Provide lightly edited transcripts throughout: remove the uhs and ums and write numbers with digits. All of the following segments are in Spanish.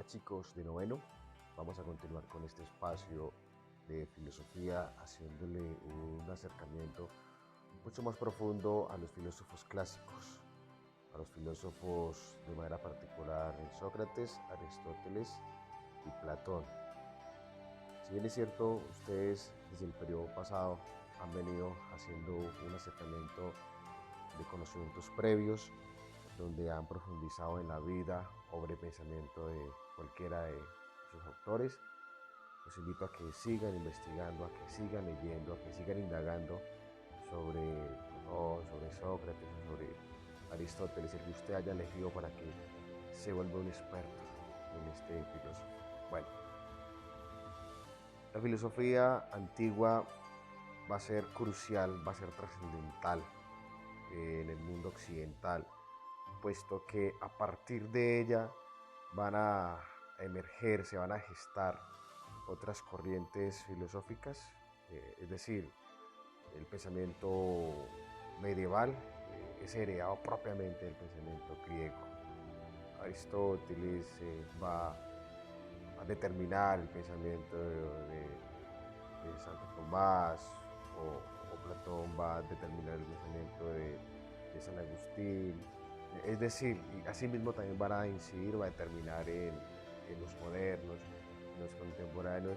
Hola chicos de noveno, vamos a continuar con este espacio de filosofía haciéndole un acercamiento mucho más profundo a los filósofos clásicos, a los filósofos de manera particular Sócrates, Aristóteles y Platón. Si bien es cierto, ustedes desde el periodo pasado han venido haciendo un acercamiento de conocimientos previos donde han profundizado en la vida, obra y pensamiento de cualquiera de sus autores. Los invito a que sigan investigando, a que sigan leyendo, a que sigan indagando sobre Platón, sobre Sócrates, sobre Aristóteles, el que usted haya elegido para que se vuelva un experto en este filósofo. Bueno, la filosofía antigua va a ser crucial, va a ser trascendental en el mundo occidental, puesto que a partir de ella van a emerger, se van a gestar otras corrientes filosóficas, es decir, el pensamiento medieval es heredado propiamente del pensamiento griego. Aristóteles va a determinar el pensamiento de Santo Tomás, o Platón va a determinar el pensamiento de San Agustín. Es decir, y asimismo también van a incidir, va a determinar en los modernos, en los contemporáneos,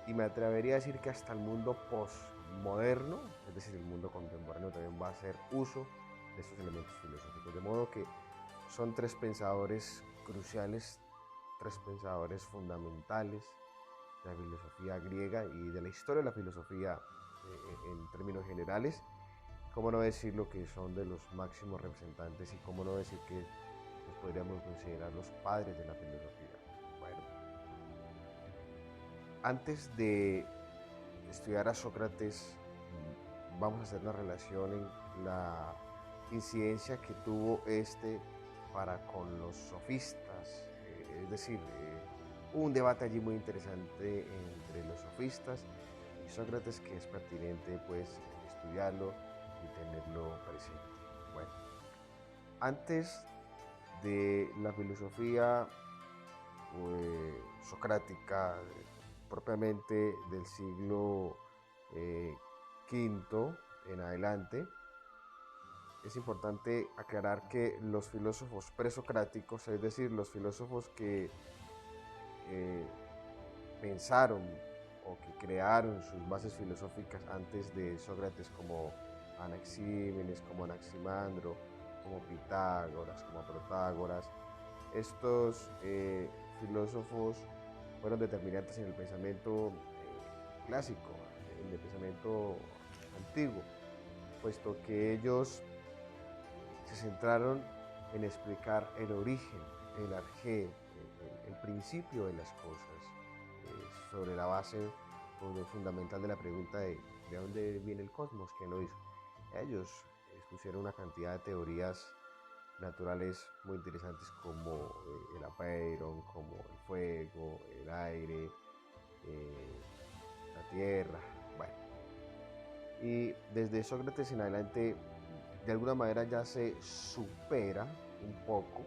y me atrevería a decir que hasta el mundo postmoderno, es decir, el mundo contemporáneo también va a hacer uso de estos elementos filosóficos. De modo que son tres pensadores cruciales, tres pensadores fundamentales de la filosofía griega y de la historia de la filosofía en términos generales. Cómo no decirlo que son de los máximos representantes y cómo no decir que los podríamos considerar los padres de la filosofía. Bueno, antes de estudiar a Sócrates, vamos a hacer una relación en la incidencia que tuvo este para con los sofistas, es decir, hubo un debate allí muy interesante entre los sofistas y Sócrates que es pertinente pues estudiarlo y tenerlo presente. Bueno, antes de la filosofía socrática, propiamente del siglo V en adelante, es importante aclarar que los filósofos presocráticos, es decir, los filósofos que eh, pensaron o que crearon sus bases filosóficas antes de Sócrates, como Anaxímenes, como Anaximandro, como Pitágoras, como Protágoras, estos filósofos fueron determinantes en el pensamiento clásico, en el pensamiento antiguo, puesto que ellos se centraron en explicar el origen, el arjé, el principio de las cosas, sobre la base fundamental de la pregunta de dónde viene el cosmos, quién lo hizo. Ellos expusieron una cantidad de teorías naturales muy interesantes como el apeiron, como el fuego, el aire, la tierra, bueno. Y desde Sócrates en adelante, de alguna manera ya se supera un poco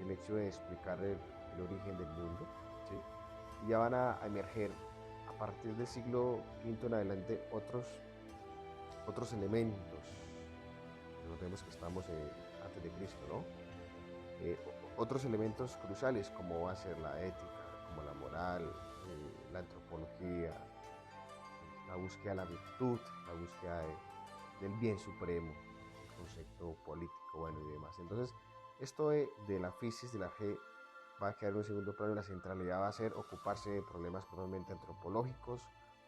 el hecho de explicar el origen del mundo, ¿sí? Y ya van a emerger a partir del siglo V en adelante otros elementos. Recordemos que estamos antes de Cristo, ¿no? Otros elementos cruciales como va a ser la ética, como la moral, la antropología, la búsqueda de la virtud, la búsqueda del bien supremo, el concepto político, bueno, y demás. Entonces, esto de la fisis, de la G, va a quedar en un segundo plano y la centralidad va a ser ocuparse de problemas probablemente antropológicos,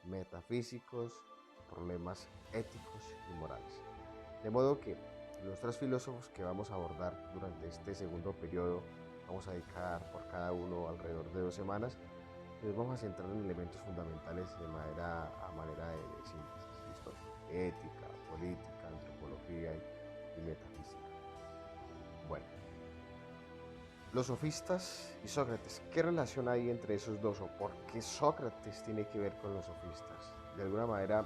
metafísicos, problemas éticos y morales. De modo que los tres filósofos que vamos a abordar durante este segundo periodo, vamos a dedicar por cada uno alrededor de 2 semanas, nos vamos a centrar en elementos fundamentales a manera de síntesis, ¿listo? Ética, política, antropología y metafísica. Bueno, los sofistas y Sócrates, ¿qué relación hay entre esos dos o por qué Sócrates tiene que ver con los sofistas? De alguna manera,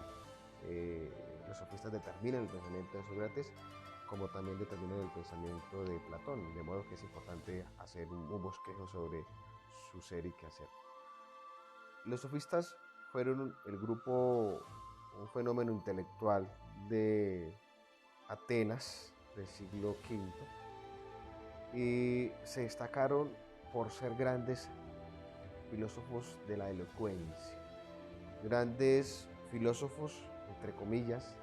eh, los sofistas determinan el pensamiento de Sócrates como también determinan el pensamiento de Platón, de modo que es importante hacer un bosquejo su ser y quehacer. Los sofistas fueron el grupo, un fenómeno intelectual de Atenas del siglo V y se destacaron por ser grandes filósofos de la elocuencia, grandes filósofos, entre comillas,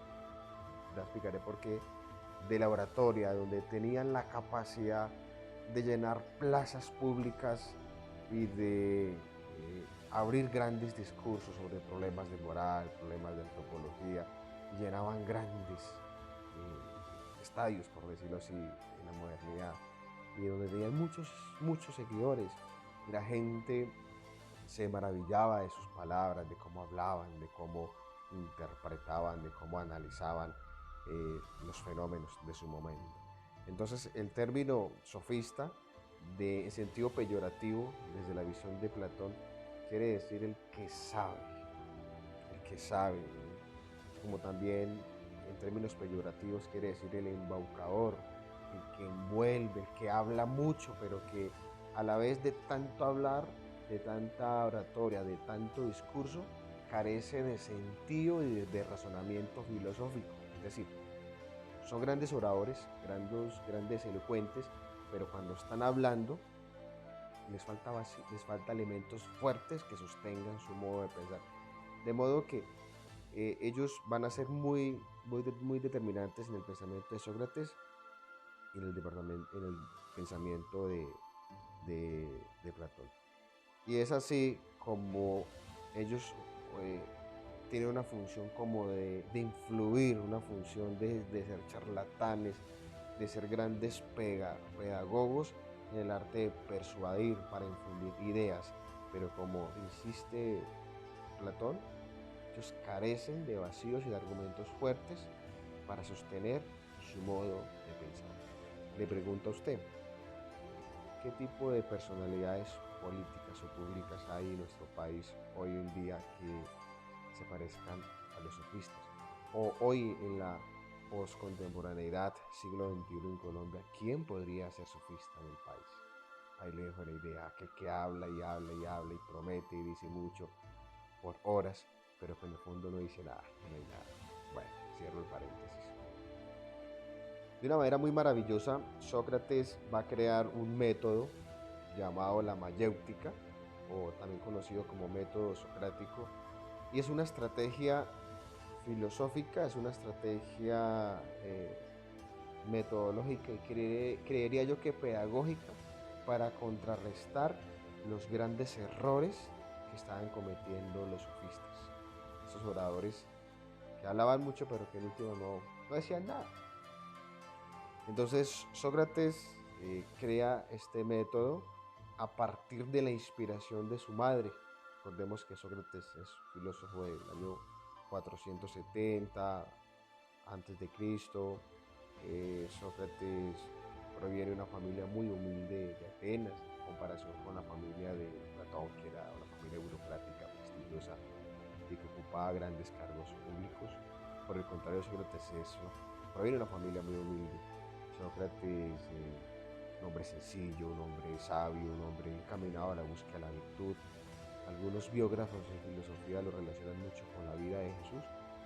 ya explicaré por qué, de la oratoria, donde tenían la capacidad de llenar plazas públicas y de abrir grandes discursos sobre problemas de moral, problemas de antropología, y llenaban grandes estadios, por decirlo así, en la modernidad, y donde tenían muchos seguidores, y la gente se maravillaba de sus palabras, de cómo hablaban, de cómo interpretaban, de cómo analizaban los fenómenos de su momento. Entonces el término sofista, en sentido peyorativo, desde la visión de Platón, quiere decir el que sabe, como también en términos peyorativos quiere decir el embaucador, el que envuelve, el que habla mucho, pero que a la vez de tanto hablar, de tanta oratoria, de tanto discurso, carece de sentido y de razonamiento filosófico. Es decir, son grandes oradores, grandes elocuentes, pero cuando están hablando les falta elementos fuertes que sostengan su modo de pensar. De modo que ellos van a ser muy determinantes en el pensamiento de Sócrates y en el pensamiento de Platón. Y es así como ellos eh, tienen una función como de influir, una función de ser charlatanes, de ser grandes pedagogos en el arte de persuadir para infundir ideas. Pero como insiste Platón, ellos carecen de vacíos y de argumentos fuertes para sostener su modo de pensar. Le pregunto a usted, ¿qué tipo de personalidades políticas o públicas hay en nuestro país hoy en día que se parezcan a los sofistas? O hoy en la poscontemporaneidad, siglo XXI en Colombia, ¿quién podría ser sofista en el país? Ahí le dejo la idea, aquel que habla y habla y habla y promete y dice mucho por horas, pero que en el fondo no dice nada, no hay nada. Bueno, cierro el paréntesis. De una manera muy maravillosa, Sócrates va a crear un método llamado la mayéutica, o también conocido como método socrático, y es una estrategia filosófica, es una estrategia metodológica y creería yo que pedagógica para contrarrestar los grandes errores que estaban cometiendo los sofistas, esos oradores que hablaban mucho pero que en último no decían nada. Entonces Sócrates crea este método a partir de la inspiración de su madre. Recordemos que Sócrates es filósofo del año 470 antes de Cristo. Sócrates proviene de una familia muy humilde de Atenas, en comparación con la familia de Platón, que era una familia burocrática, prestigiosa y que ocupaba grandes cargos públicos. Por el contrario, Sócrates proviene de una familia muy humilde. Sócrates, un hombre sencillo, un hombre sabio, un hombre encaminado a la búsqueda de la virtud. Algunos biógrafos en filosofía lo relacionan mucho con la vida de Jesús,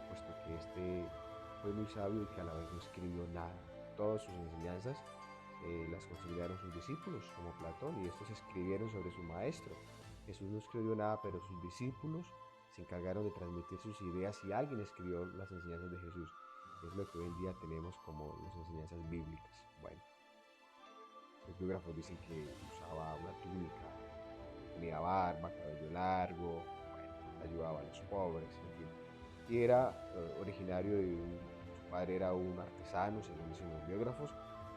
puesto que este fue muy sabio y que a la vez no escribió nada. Todas sus enseñanzas las consideraron sus discípulos, como Platón, y estos escribieron sobre su maestro. Jesús no escribió nada, pero sus discípulos se encargaron de transmitir sus ideas y alguien escribió las enseñanzas de Jesús. Es lo que hoy en día tenemos como las enseñanzas bíblicas. Bueno, los biógrafos dicen que usaba una túnica, tenía barba, cabello largo, bueno, ayudaba a los pobres, en fin. Y era originario su padre era un artesano, según dicen los biógrafos,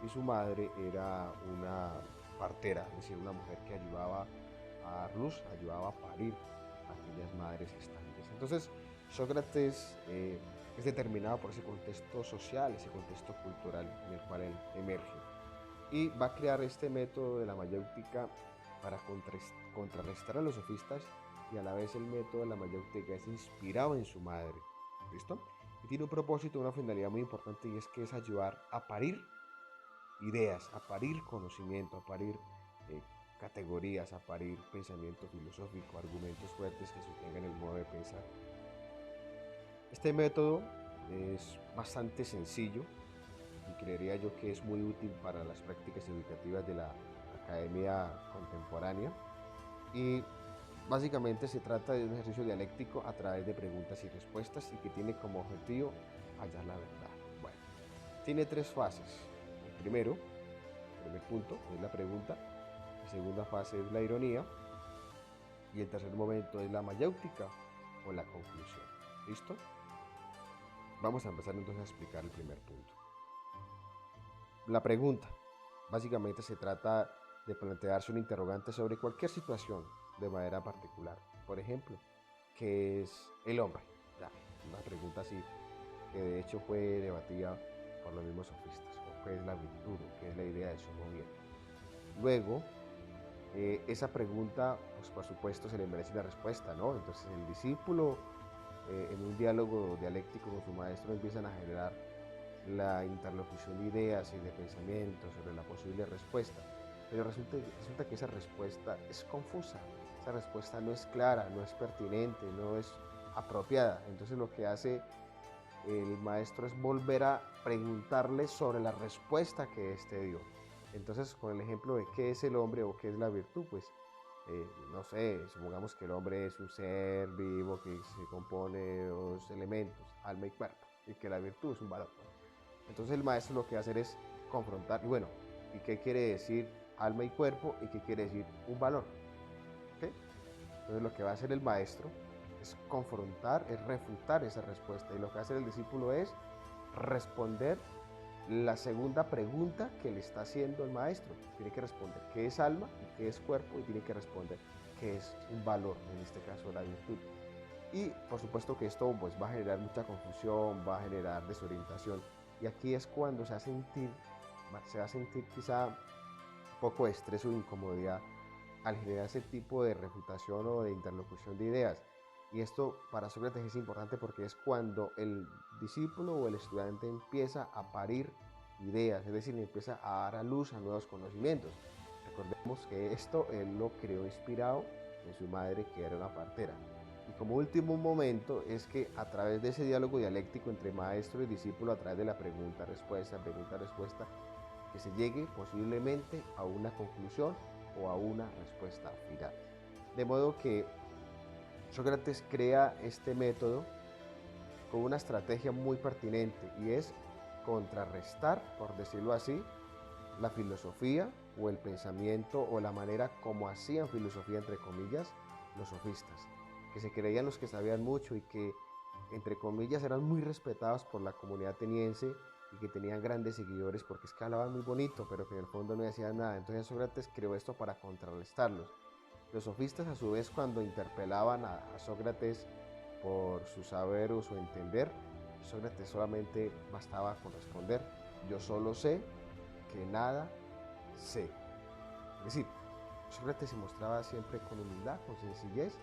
y su madre era una partera, es decir, una mujer que ayudaba a dar luz, ayudaba a parir a aquellas madres gestantes. Entonces, Sócrates es determinado por ese contexto social, ese contexto cultural en el cual él emerge. Y va a crear este método de la mayéutica para contrarrestar a los sofistas, y a la vez el método de la mayéutica es inspirado en su madre. ¿Listo? Y tiene un propósito, una finalidad muy importante, y es que es ayudar a parir ideas, a parir conocimiento, a parir categorías, a parir pensamiento filosófico, argumentos fuertes que sostengan el modo de pensar. Este método es bastante sencillo y creería yo que es muy útil para las prácticas educativas de la academia contemporánea y básicamente se trata de un ejercicio dialéctico a través de preguntas y respuestas y que tiene como objetivo hallar la verdad. Bueno, tiene tres fases. El primer punto es la pregunta, la segunda fase es la ironía y el tercer momento es la mayéutica o la conclusión. ¿Listo? Vamos a empezar entonces a explicar el primer punto. La pregunta. Básicamente se trata de plantearse un interrogante sobre cualquier situación de manera particular. Por ejemplo, ¿qué es el hombre? Ya, una pregunta así que de hecho fue debatida por los mismos sofistas. ¿O qué es la virtud? ¿O qué es la idea de sumo bien? Luego, esa pregunta, pues por supuesto, se le merece una respuesta, ¿no? Entonces el discípulo, en un diálogo dialéctico con su maestro, empiezan a generar la interlocución de ideas y de pensamientos sobre la posible respuesta. Pero resulta que esa respuesta es confusa, esa respuesta no es clara, no es pertinente, no es apropiada. Entonces lo que hace el maestro es volver a preguntarle sobre la respuesta que éste dio. Entonces, con el ejemplo de qué es el hombre o qué es la virtud, pues, no sé, supongamos que el hombre es un ser vivo que se compone de dos elementos, alma y cuerpo, y que la virtud es un valor. Entonces el maestro lo que va a hacer es confrontar, y bueno, ¿y qué quiere decir alma y cuerpo? ¿Y qué quiere decir un valor? ¿Okay? Entonces lo que va a hacer el maestro es confrontar, es refutar esa respuesta. Y lo que va a hacer el discípulo es responder la segunda pregunta que le está haciendo el maestro. Tiene que responder qué es alma y qué es cuerpo y tiene que responder qué es un valor, en este caso la virtud. Y por supuesto que esto pues, va a generar mucha confusión, va a generar desorientación. Y aquí es cuando se va a sentir quizá un poco de estrés o incomodidad al generar ese tipo de refutación o de interlocución de ideas. Y esto para Sócrates es importante porque es cuando el discípulo o el estudiante empieza a parir ideas, es decir, empieza a dar a luz a nuevos conocimientos. Recordemos que esto él lo creó inspirado en su madre, que era una partera. Y como último momento es que a través de ese diálogo dialéctico entre maestro y discípulo, a través de la pregunta-respuesta, que se llegue posiblemente a una conclusión o a una respuesta final. De modo que Sócrates crea este método con una estrategia muy pertinente y es contrarrestar, por decirlo así, la filosofía o el pensamiento o la manera como hacían filosofía, entre comillas, los sofistas, que se creían los que sabían mucho y que, entre comillas, eran muy respetados por la comunidad ateniense y que tenían grandes seguidores porque es que hablaban muy bonito, pero que en el fondo no decían nada. Entonces Sócrates creó esto para contrarrestarlos. Los sofistas, a su vez, cuando interpelaban a Sócrates por su saber o su entender, Sócrates solamente bastaba con responder: yo solo sé que nada sé. Es decir, Sócrates se mostraba siempre con humildad, con sencillez.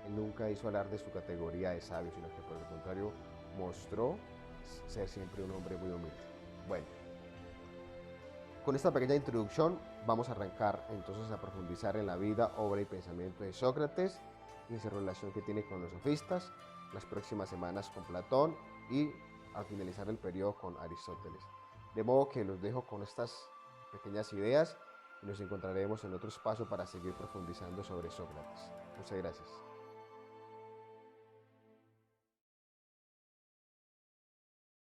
Él nunca hizo hablar de su categoría de sabio, sino que por el contrario mostró ser siempre un hombre muy humilde. Bueno, con esta pequeña introducción vamos a arrancar entonces a profundizar en la vida, obra y pensamiento de Sócrates y en su relación que tiene con los sofistas, las próximas semanas con Platón y al finalizar el periodo con Aristóteles. De modo que los dejo con estas pequeñas ideas y nos encontraremos en otro espacio para seguir profundizando sobre Sócrates. Muchas gracias.